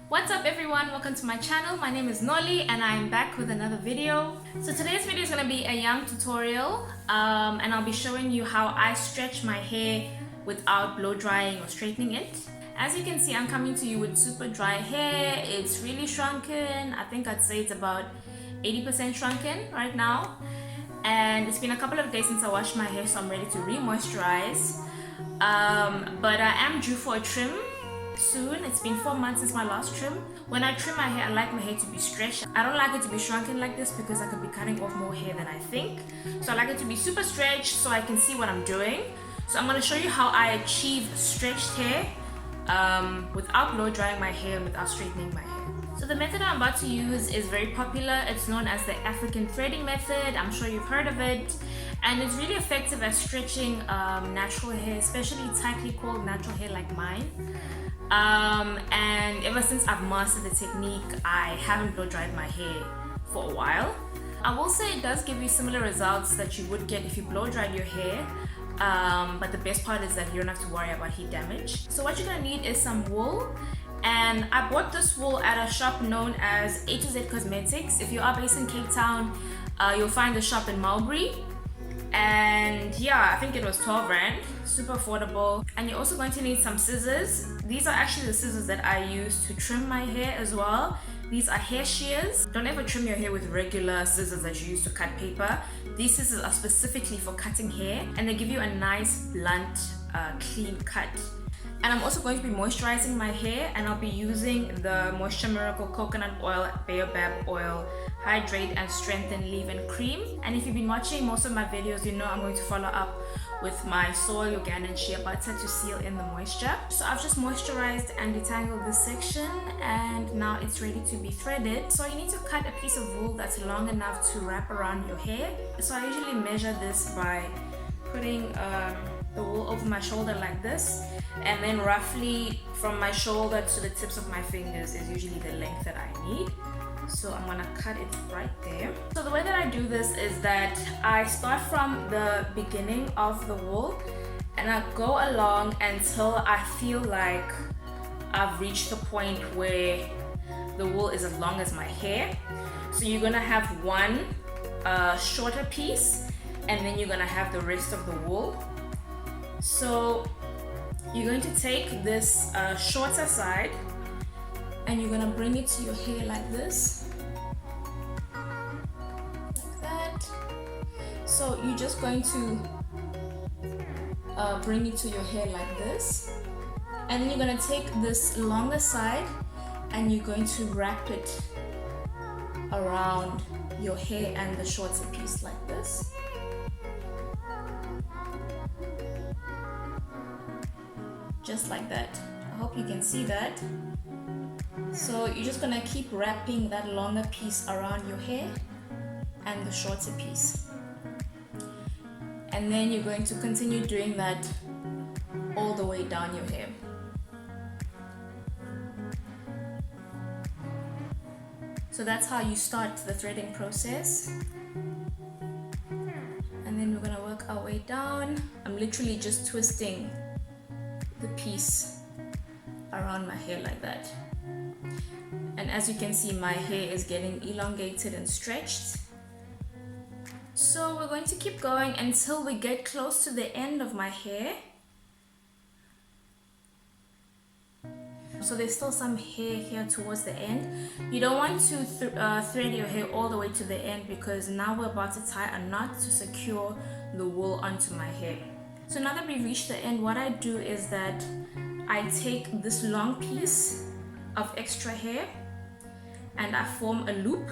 What's up everyone, welcome to my channel. My name is Noli and I'm back with another video. So today's video is going to be a young tutorial and I'll be showing you how I stretch my hair without blow drying or straightening it. As you can see, I'm coming to you with super dry hair. It's really shrunken. I think I'd say it's about 80% shrunken right now. And it's been a couple of days since I washed my hair, so I'm ready to re-moisturize. But I am due for a trim soon. It's been 4 months since my last trim. When I trim my hair, I like my hair to be stretched. I don't like it to be shrunken like this because I could be cutting off more hair than I think. So I like it to be super stretched so I can see what I'm doing. So I'm going to show you how I achieve stretched hair without blow drying my hair and without straightening my hair. So the method I'm about to use is very popular. It's known as the African threading method. I'm sure you've heard of it. And it's really effective at stretching natural hair, especially tightly coiled natural hair like mine. And ever since I've mastered the technique, I haven't blow dried my hair for a while. I will say it does give you similar results that you would get if you blow dried your hair. But the best part is that you don't have to worry about heat damage. So what you're gonna need is some wool. And I bought this wool at a shop known as A to Z Cosmetics. If you are based in Cape Town, you'll find the shop in Mulberry. And yeah, I think it was 12 rand, super affordable. And you're also going to need some scissors. These are actually the scissors that I use to trim my hair as well. These are hair shears. Don't ever trim your hair with regular scissors that you use to cut paper. These scissors are specifically for cutting hair and they give you a nice blunt, clean cut. And I'm also going to be moisturizing my hair, and I'll be using the Moisture Miracle Coconut Oil, Baobab Oil, Hydrate and Strengthen Leave-In Cream. And if you've been watching most of my videos, you know I'm going to follow up with my soy, organic and shea butter to seal in the moisture. So I've just moisturized and detangled this section, and now it's ready to be threaded. So you need to cut a piece of wool that's long enough to wrap around your hair. So I usually measure this by putting the wool over my shoulder like this, and then roughly from my shoulder to the tips of my fingers is usually the length that I need. So I'm gonna cut it right there. So the way that I do this is that I start from the beginning of the wool and I go along until I feel like I've reached the point where the wool is as long as my hair. So you're gonna have one shorter piece, and then you're gonna have the rest of the wool. So you're going to take this shorter side and you're gonna bring it to your hair like this, like that. So you're just going to bring it to your hair like this, and then you're gonna take this longer side and you're going to wrap it around your hair and the shorter piece like this. Just like that. I hope you can see that. So you're just gonna keep wrapping that longer piece around your hair and the shorter piece. And then you're going to continue doing that all the way down your hair. So that's how you start the threading process. And then we're gonna work our way down. I'm literally just twisting the piece around my hair like that. And as you can see, my hair is getting elongated and stretched. So we're going to keep going until we get close to the end of my hair. So there's still some hair here towards the end. You don't want to thread your hair all the way to the end, because now we're about to tie a knot to secure the wool onto my hair. So now that we've reached the end, what I do is that I take this long piece of extra hair and I form a loop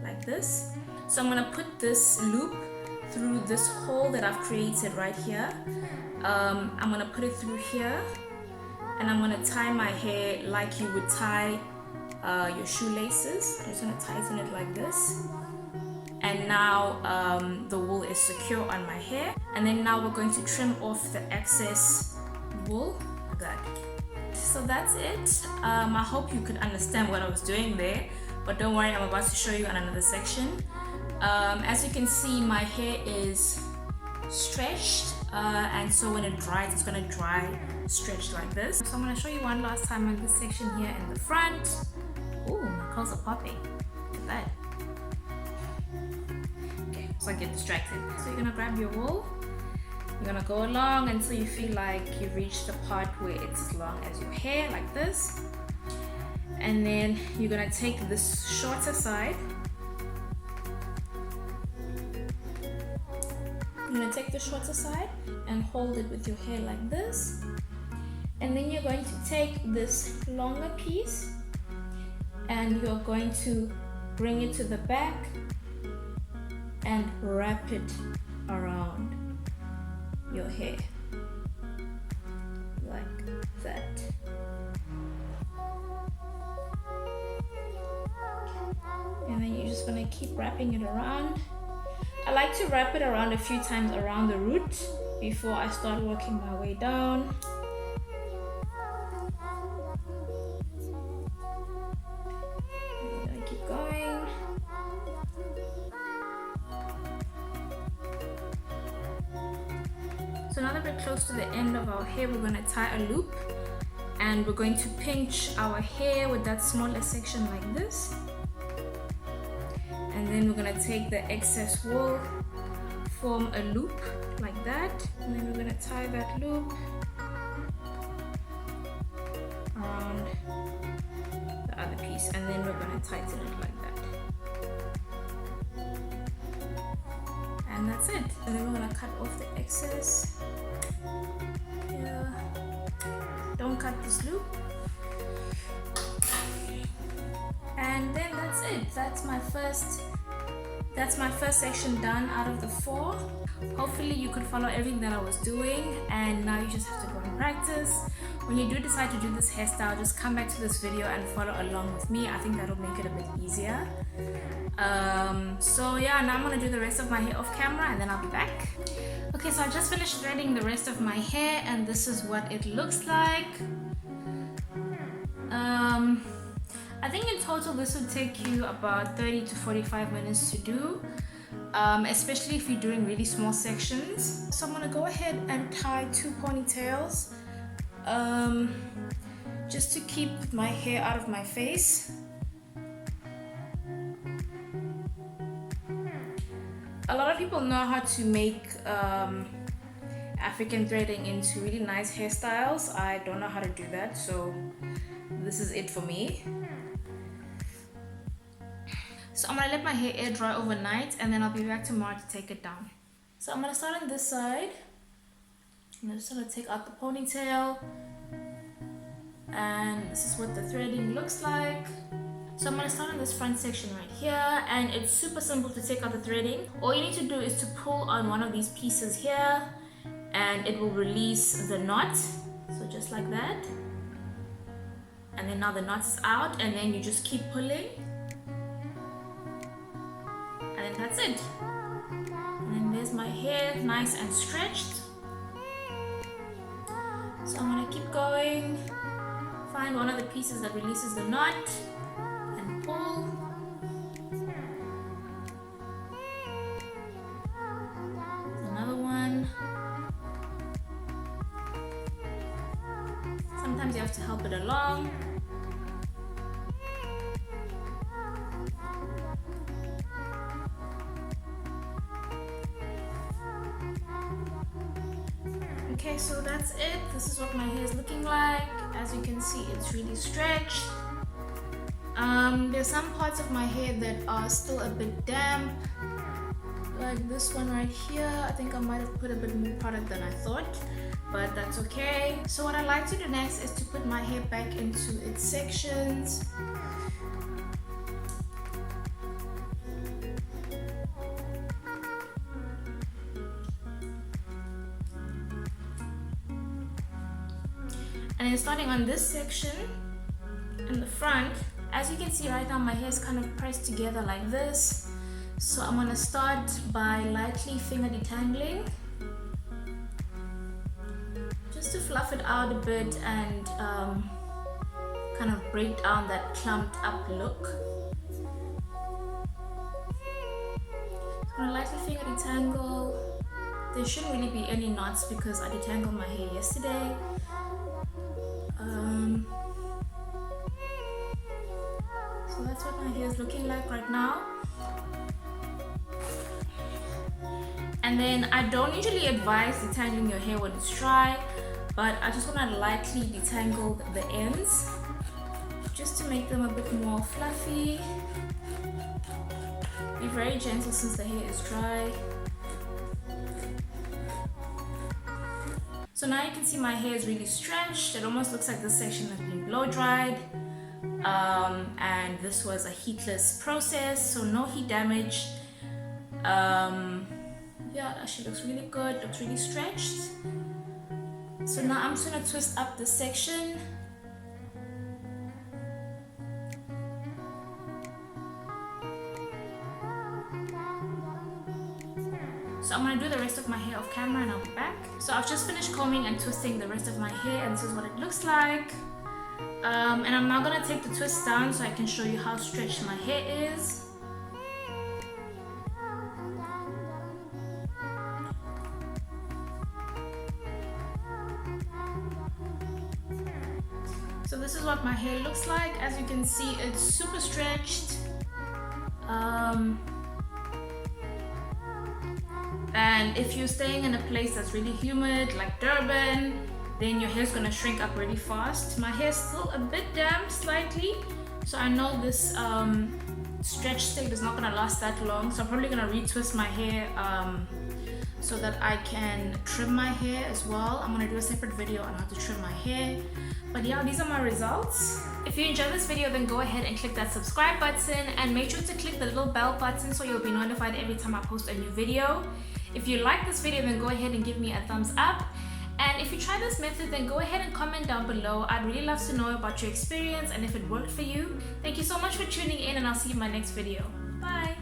like this. So I'm gonna put this loop through this hole that I've created right here. I'm gonna put it through here, and I'm gonna tie my hair like you would tie your shoelaces. I'm just gonna tighten it like this. And now the wool is secure on my hair. And then now we're going to trim off the excess wool. Good. So that's it. I hope you could understand what I was doing there, but don't worry, I'm about to show you on another section. As you can see, my hair is stretched, and so when it dries, it's gonna dry stretched like this. So I'm gonna show you one last time on this section here in the front. Ooh, my curls are popping. Look at that. Okay, so I get distracted. So you're gonna grab your wool. You're gonna go along until you feel like you've reached the part where it's as long as your hair, like this. And then you're gonna take this shorter side. You're gonna take the shorter side and hold it with your hair like this. And then you're going to take this longer piece and you're going to bring it to the back and wrap it around your hair like that. And then you're just gonna keep wrapping it around. I like to wrap it around a few times around the root before I start working my way down. I'm gonna keep going. So now that we're close to the end of our hair, we're gonna tie a loop and we're going to pinch our hair with that smaller section like this. And then we're gonna take the excess wool, form a loop like that, and then we're gonna tie that loop around the other piece, and then we're gonna tighten it like that. And that's it. And then we're gonna cut off the excess here. Don't cut this loop. And then that's it. That's my first section done out of the 4. Hopefully you could follow everything that I was doing, and now you just have to go and practice. When you do decide to do this hairstyle, just come back to this video and follow along with me. I think that'll make it a bit easier. So yeah, now I'm gonna do the rest of my hair off camera and then I'll be back. Okay, so I just finished threading the rest of my hair and this is what it looks like. I think in total this would take you about 30 to 45 minutes to do, especially if you're doing really small sections. So I'm gonna go ahead and tie 2 ponytails just to keep my hair out of my face. A lot of people know how to make African threading into really nice hairstyles. I don't know how to do that, so this is it for me. So I'm gonna let my hair air dry overnight and then I'll be back tomorrow to take it down. So I'm gonna start on this side. I'm just gonna take out the ponytail. And this is what the threading looks like. So I'm gonna start on this front section right here, and it's super simple to take out the threading. All you need to do is to pull on one of these pieces here and it will release the knot. So just like that. And then now the knot is out, and then you just keep pulling. And then that's it. And then there's my hair, nice and stretched. So I'm gonna keep going. Find one of the pieces that releases the knot and pull. Another one. Sometimes you have to help it along. Okay, so that's it. This is what my hair is looking like. As you can see, it's really stretched. There's some parts of my hair that are still a bit damp, like this one right here. I think I might have put a bit more product than I thought, but that's okay. So what I like to do next is to put my hair back into its sections. And then starting on this section in the front, as you can see right now, my hair is kind of pressed together like this. So I'm gonna start by lightly finger detangling, just to fluff it out a bit and kind of break down that clumped up look. So I'm gonna lightly finger detangle, there shouldn't really be any knots because I detangled my hair yesterday. So that's what my hair is looking like right now. And then I don't usually advise detangling your hair when it's dry, but I just want to lightly detangle the ends just to make them a bit more fluffy. Be very gentle since the hair is dry. So now you can see my hair is really stretched. It almost looks like this section has been blow dried. And this was a heatless process, so no heat damage. Yeah, it actually looks really good, looks really stretched. So now I'm just gonna twist up this section. So I'm gonna do the rest of my hair off camera and I'll be back. So I've just finished combing and twisting the rest of my hair, and this is what it looks like. And I'm now gonna take the twist down so I can show you how stretched my hair is. So this is what my hair looks like. As you can see, it's super stretched. And if you're staying in a place that's really humid, like Durban, then your hair's gonna shrink up really fast. My hair's still a bit damp, slightly, so I know this stretch state is not gonna last that long. So I'm probably gonna retwist my hair so that I can trim my hair as well. I'm gonna do a separate video on how to trim my hair. But yeah, these are my results. If you enjoyed this video, then go ahead and click that subscribe button and make sure to click the little bell button so you'll be notified every time I post a new video. If you like this video, then go ahead and give me a thumbs up. And if you try this method, then go ahead and comment down below. I'd really love to know about your experience and if it worked for you. Thank you so much for tuning in, and I'll see you in my next video. Bye!